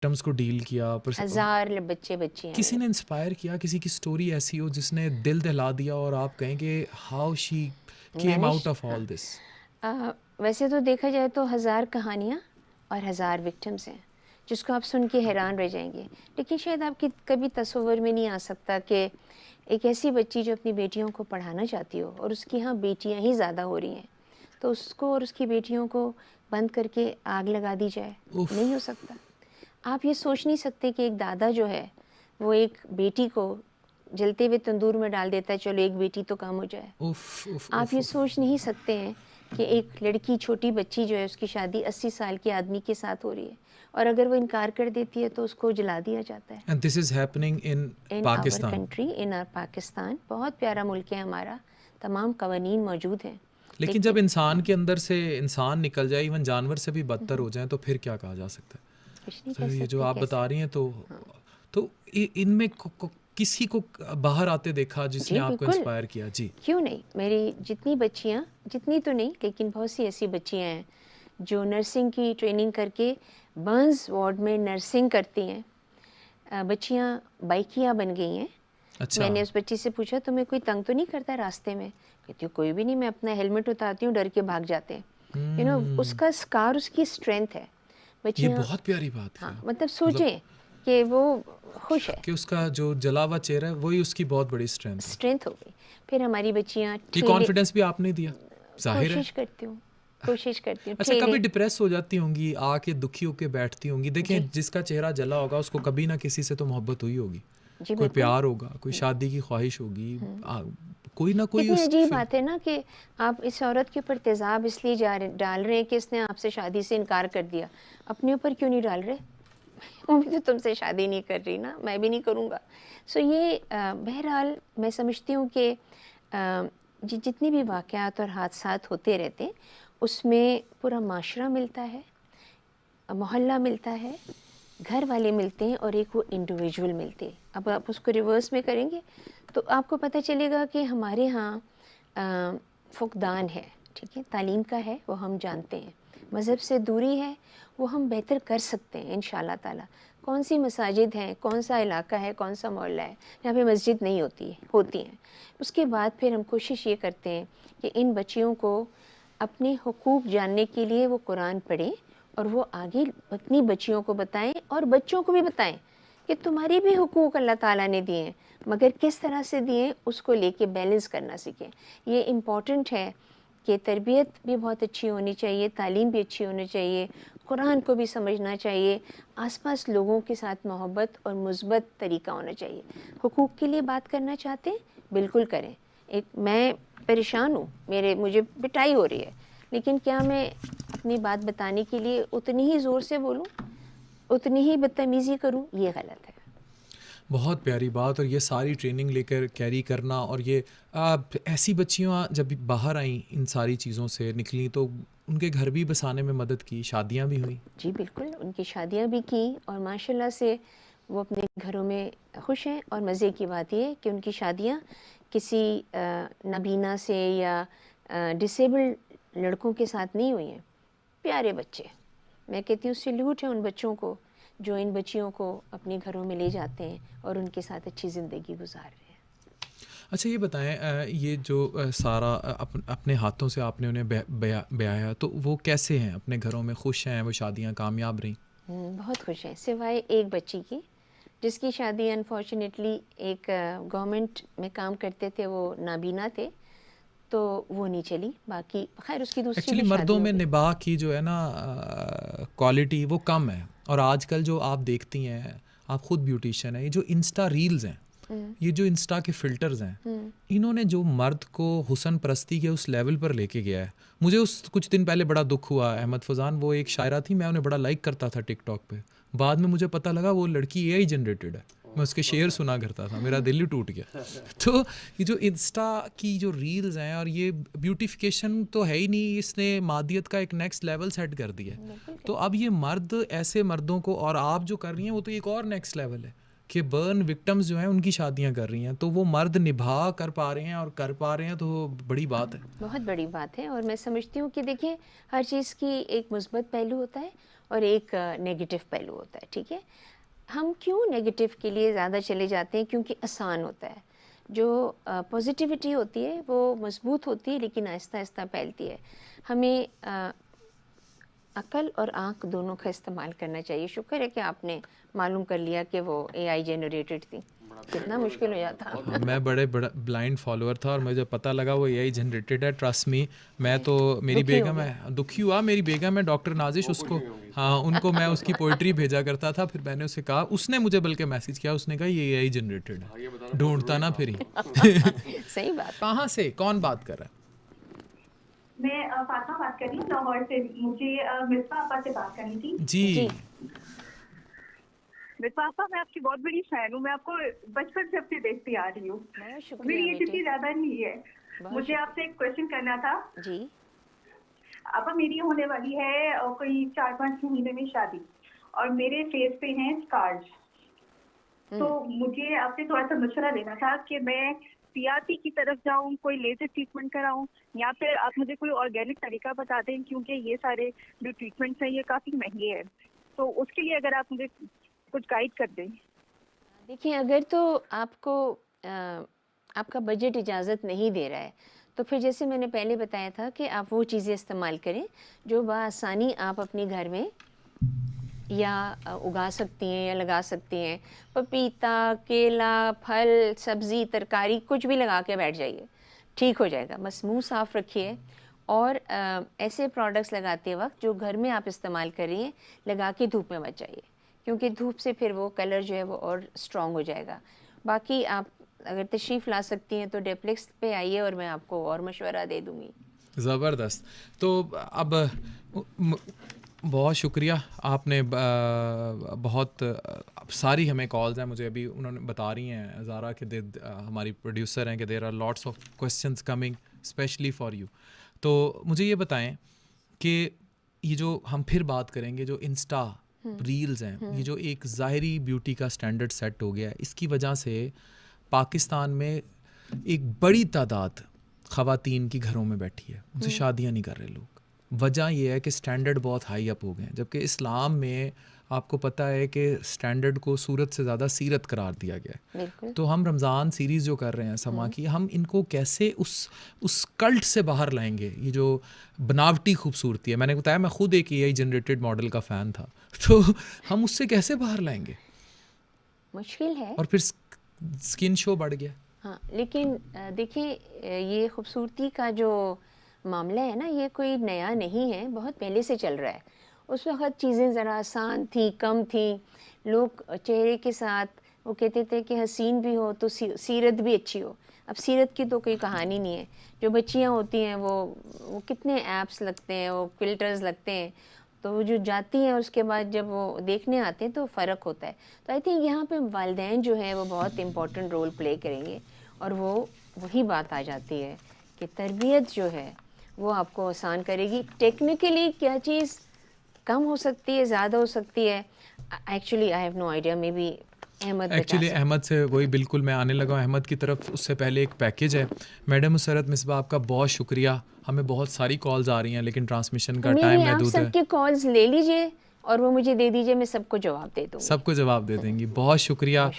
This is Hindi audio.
विक्टिम्स को डील किया, पर 1000 बच्चे हैं किसी ने इंस्पायर किया, किसी की स्टोरी ऐसी हो जिसने दिल दहला दिया और आप कहेंगे how she came out of all this? वैसे तो देखा जाए तो 1000 कहानियाँ और 1000 विक्टिम्स हैं जिसको आप सुन के हैरान रह जाएंगे, लेकिन शायद आपकी कभी तस्वर में नहीं आ सकता कि एक ऐसी बच्ची जो अपनी बेटियों को पढ़ाना चाहती हो और उसकी यहाँ बेटियाँ ही ज़्यादा हो रही हैं, तो उसको और उसकी बेटियों को बंद करके आग लगा दी जाए। नहीं हो सकता। आप ये सोच नहीं सकते कि एक दादा जो है वो एक बेटी को जलते हुए तंदूर में डाल देता है, चलो एक बेटी तो कम हो जाए। आप ये सोच नहीं सकते हैं कि एक लड़की, छोटी बच्ची जो है, उसकी शादी 80 साल के आदमी के साथ हो रही है और अगर वो इनकार कर देती है तो उसको जला दिया जाता है। And this is happening in our country, in our Pakistan. बहुत प्यारा मुल्क है हमारा, तमाम कवानीन मौजूद हैं। लेकिन जब इंसान के अंदर से इंसान निकल जाए, इवन जानवर से भी बदतर हो जाए, तो फिर क्या कहा जा सकता है? कुछ नहीं तो कह ये सकते जो आप बता रही हैं, तो इनमें किसी को बाहर आते देखा जिसने आपको इंस्पायर किया? जी, क्यों नहीं। मेरी जितनी बच्चियाँ, जितनी तो नहीं लेकिन बहुत सी ऐसी बच्चियाँ हैं जो नर्सिंग की ट्रेनिंग करके बर्न्स वार्ड में नर्सिंग करती हैं। बच्चियाँ बाइकिया बन गई हैं। अच्छा। मैंने उस बच्ची से पूछा तुम्हें कोई तंग तो नहीं करता रास्ते में? कहती हूँ कोई भी नहीं, मैं अपना हेलमेट उतारती हूँ, डर के भाग जाते हैं। यू नो, उसका स्कार उसकी स्ट्रेंथ है। ये बहुत प्यारी बात है। हाँ, मतलब सोचें कि वो खुश है कि उसका जो जला हुआ चेहरा है वही उसकी बहुत बड़ी स्ट्रेंथ हो गई। फिर हमारी बच्चियाँ, ये कॉन्फिडेंस भी आपने दिया, जाहिर है। कोशिश करती हूँ। अच्छा, कभी डिप्रेस हो जाती होंगी, आके दुखी होके बैठती होंगी? देखें, जिसका चेहरा जला होगा उसको कभी ना किसी से तो मोहब्बत हुई होगी, कोई प्यार होगा, कोई शादी की ख्वाहिश होगी, कोई ना कोई। कितनी अजीब बात है ना कि आप इस औरत के ऊपर तेजाब इसलिए डाल रहे हैं कि इसने आपसे शादी से इनकार कर दिया, अपने ऊपर क्यों नहीं डाल रहे? वो भी तो तुमसे शादी नहीं कर रही ना, मैं भी नहीं करूँगा। सो ये बहरहाल मैं समझती हूँ कि जितनी भी वाक़यात और हादसात होते रहते हैं उसमें पूरा माशरा मिलता है, मोहल्ला मिलता है, घर वाले मिलते हैं और एक वो इंडिविजुअल मिलते हैं। अब आप उसको रिवर्स में करेंगे तो आपको पता चलेगा कि हमारे यहाँ फुकदान है, ठीक है, तालीम का है, वो हम जानते हैं, मज़हब से दूरी है, वो हम बेहतर कर सकते हैं इंशाल्लाह ताला। कौन सी मसाजिद हैं, कौन सा इलाका है, कौन सा मोहल्ला है जहाँ पे मस्जिद नहीं होती हैं। उसके बाद फिर हम कोशिश ये करते हैं कि इन बच्चियों को अपने हुकूक जानने के लिए वो कुरान पढ़ें और वो आगे अपनी बच्चियों को बताएं और बच्चों को भी बताएं कि तुम्हारे भी हुकूक अल्लाह ताला ने दिए हैं, मगर किस तरह से दिए उसको लेके बैलेंस करना सीखें। ये इम्पॉर्टेंट है कि तरबियत भी बहुत अच्छी होनी चाहिए, तालीम भी अच्छी होनी चाहिए, कुरान को भी समझना चाहिए, आसपास लोगों के साथ मोहब्बत और मुस्बत तरीका होना चाहिए। हुकूक के लिए बात करना चाहते हैं, बिल्कुल करें। एक मैं परेशान हूँ, मुझे पिटाई हो रही है, लेकिन क्या मैं अपनी बात बताने के लिए उतनी ही ज़ोर से बोलूँ, उतनी ही बदतमीज़ी करूँ? ये गलत है। बहुत प्यारी बात। और ये सारी ट्रेनिंग लेकर कैरी करना, और ये ऐसी बच्चियाँ जब बाहर आई, इन सारी चीज़ों से निकली, तो उनके घर भी बसाने में मदद की, शादियाँ भी हुई? जी बिल्कुल, उनकी शादियाँ भी की और माशाल्लाह से वो अपने घरों में खुश हैं। और मज़े की बात ये है कि उनकी शादियाँ किसी नाबीना से या डिसेबल्ड लड़कों के साथ नहीं हुई हैं। प्यारे बच्चे, मैं कहती हूँ सैल्यूट है उन बच्चों को जो इन बच्चियों को अपने घरों में ले जाते हैं और उनके साथ अच्छी ज़िंदगी गुजार रहे हैं। अच्छा, ये बताएं, ये जो सारा अपने हाथों से आपने उन्हें ब्याया, तो वो कैसे हैं? अपने घरों में खुश हैं? वो शादियां कामयाब रहीं? बहुत खुश हैं, सिवाय एक बच्ची की जिसकी शादी अनफॉर्चुनेटली एक गवर्नमेंट में काम करते थे, वो नाबीना थे, तो वो नहीं चली। बाकी खैर उसकी दूसरी एक्चुअली मर्दों में निबाह की जो है ना क्वालिटी वो कम है। और आजकल जो आप देखती हैं, आप खुद ब्यूटिशियन है, ये जो इंस्टा रील्स हैं, ये जो इंस्टा के फ़िल्टर्स हैं, इन्होंने जो मर्द को हुसन परस्ती के उस लेवल पर लेके गया है। मुझे उस कुछ दिन पहले बड़ा दुख हुआ। अहमद फजान, वो एक शायरा थी, मैं उन्हें बड़ा लाइक करता था टिकटॉक पे, बाद में मुझे पता लगा वो लड़की एआई जनरेटेड है। मैं उसके शेर सुना करता था, मेरा दिल ही टूट गया। तो ये जो इंस्टा की जो रील्स हैं, और ये ब्यूटिफिकेशन तो है ही नहीं, इसने मादियत का एक नेक्स्ट लेवल सेट कर दिया है। तो अब ये मर्द, ऐसे मर्दों को, और आप जो कर रही हैं वो तो एक और नेक्स्ट लेवल है कि बर्न विक्टिम्स जो हैं उनकी शादियां कर रही हैं, तो वो मर्द निभा कर पा रहे हैं और कर पा रहे हैं, तो बड़ी बात है, बहुत बड़ी बात है। और मैं समझती हूँ कि देखिए हर चीज़ की एक मुस्बत पहलू होता है और एक नेगेटिव पहलू होता है, ठीक है। हम क्यों नेगेटिव के लिए ज़्यादा चले जाते हैं? क्योंकि आसान होता है। जो पॉजिटिविटी होती है वो मजबूत होती है लेकिन आहिस्ता आहिस्ता फैलती है। हमें अक्ल और आँख दोनों का इस्तेमाल करना चाहिए। शुक्र है कि आपने मालूम कर लिया कि वो AI जनरेटेड थी, कितना मुश्किल हो जाता। मैं बड़े ब्लाइंड फॉलोअर था और मुझे पता लगा वो AI जनरेटेड है, ट्रस्ट मी। मैं तो मेरी दुखी हो बेगम है, दुखी हुआ, मेरी बेगम है डॉक्टर नाजिश, उसको हाँ उनको मैं उसकी पोइट्री भेजा करता था, फिर मैंने उसे कहा, उसने मुझे बल्कि मैसेज किया, उसने कहा ये AI जनरेटेड है, ढूंढता ना फिर ही। सही बात। कहाँ से कौन बात कर रहा है? मैं फातिमा बात कर रही हूँ लाहौर से। मुझे मिसबा आपा से बात करनी थी। जी मिसबा आपा, मैं आपकी बहुत बड़ी फैन हूँ। मैं आपको बचपन से अपने देखती आ रही हूँ। बहुत शुक्रिया मेरी एज बेटी। इतनी ज्यादा नहीं है। बहुत मुझे शुक्रिया। आपसे एक क्वेश्चन करना था। जी आपा, मेरी होने वाली है कोई 4-5 महीने में शादी, और मेरे फेस पे हैं स्कार्स। तो मुझे आपसे थोड़ा सा मशवरा लेना था कि मैं PRP की तरफ जाऊं, कोई लेजर ट्रीटमेंट कराऊं, या फिर आप मुझे कोई ऑर्गेनिक तरीका बता दें, क्योंकि ये सारे जो ट्रीटमेंट्स हैं ये काफ़ी महंगे हैं। तो उसके लिए अगर आप मुझे कुछ गाइड कर दें। देखिए, अगर तो आपको आपका बजट इजाज़त नहीं दे रहा है तो फिर जैसे मैंने पहले बताया था कि आप वो चीज़ें इस्तेमाल करें जो बआसानी आप अपने घर में या उगा सकती हैं या लगा सकती हैं। पपीता, केला, फल, सब्ज़ी, तरकारी कुछ भी लगा के बैठ जाइए, ठीक हो जाएगा। बस मुंह साफ़ रखिए और ऐसे प्रोडक्ट्स लगाते वक्त जो घर में आप इस्तेमाल कर रही हैं लगा के धूप में मत जाइए, क्योंकि धूप से फिर वो कलर जो है वो और स्ट्रॉन्ग हो जाएगा। बाकी आप अगर तशरीफ़ ला सकती हैं तो डेप्लेक्स पे आइए और मैं आपको और मशवरा दे दूँगी। ज़बरदस्त। तो अब बहुत शुक्रिया, आपने बहुत सारी हमें कॉल्स हैं, मुझे अभी उन्होंने बता रही हैं ज़ारा कि हमारी प्रोड्यूसर हैं कि there are lots of questions coming specially for you. तो मुझे ये बताएं कि ये जो हम फिर बात करेंगे जो इंस्टा रील्स हैं, ये जो एक ज़ाहिरी ब्यूटी का स्टैंडर्ड सेट हो गया है, इसकी वजह से पाकिस्तान में एक बड़ी तादाद ख़वातीन की घरों में बैठी है, उनसे शादियां नहीं कर रहे लोग। वजह यह है कि स्टैंडर्ड बहुत हाई अप हो गए हैं, जबकि इस्लाम में आपको पता है कि स्टैंडर्ड को सूरत से ज़्यादा सीरत करार दिया गया है। तो हम रमज़ान सीरीज़ जो कर रहे हैं समा की, हम इनको कैसे उस कल्ट से बाहर लाएंगे, ये जो बनावटी खूबसूरती है। मैंने बताया मैं खुद एक AI जनरेटेड मॉडल का फ़ैन था, तो हम उससे कैसे बाहर लाएंगे? मुश्किल है। और फिर स्किन शो बढ़ गया। हाँ, लेकिन देखिए ये खूबसूरती का जो मामला है ना, ये कोई नया नहीं है, बहुत पहले से चल रहा है। उस वक़्त चीज़ें ज़रा आसान थी, कम थी, लोग चेहरे के साथ वो कहते थे कि हसीन भी हो तो सीरत भी अच्छी हो। अब सीरत की तो कोई कहानी नहीं है। जो बच्चियाँ होती हैं वो कितने ऐप्स लगते हैं, वो फ़िल्टर्स लगते हैं, तो वो जो जाती हैं और उसके बाद जब वो देखने आते हैं तो फ़र्क होता है। तो आई थिंक यहाँ पे वालिदैन जो है वो बहुत इम्पोर्टेंट रोल प्ले करेंगे, और वही बात आ जाती है कि तरबियत जो है वो आपको आसान करेगी। टेक्निकली क्या चीज़ कम हो सकती है, ज़्यादा हो सकती है, actually I have no idea. Maybe Ahmad से वही बिल्कुल मैं आने लगा अहमद की तरफ। उससे पहले एक पैकेज है। मैडम मुसरत मिसबा, आपका बहुत शुक्रिया। हमें बहुत सारी कॉल्स आ रही हैं लेकिन ट्रांसमिशन का टाइम महदूद है। सबके कॉल्स ले लीजिए और वो मुझे दे दीजिए, मैं सबको जवाब दे दूँगी। सबको जवाब दे देंगी। बहुत शुक्रिया।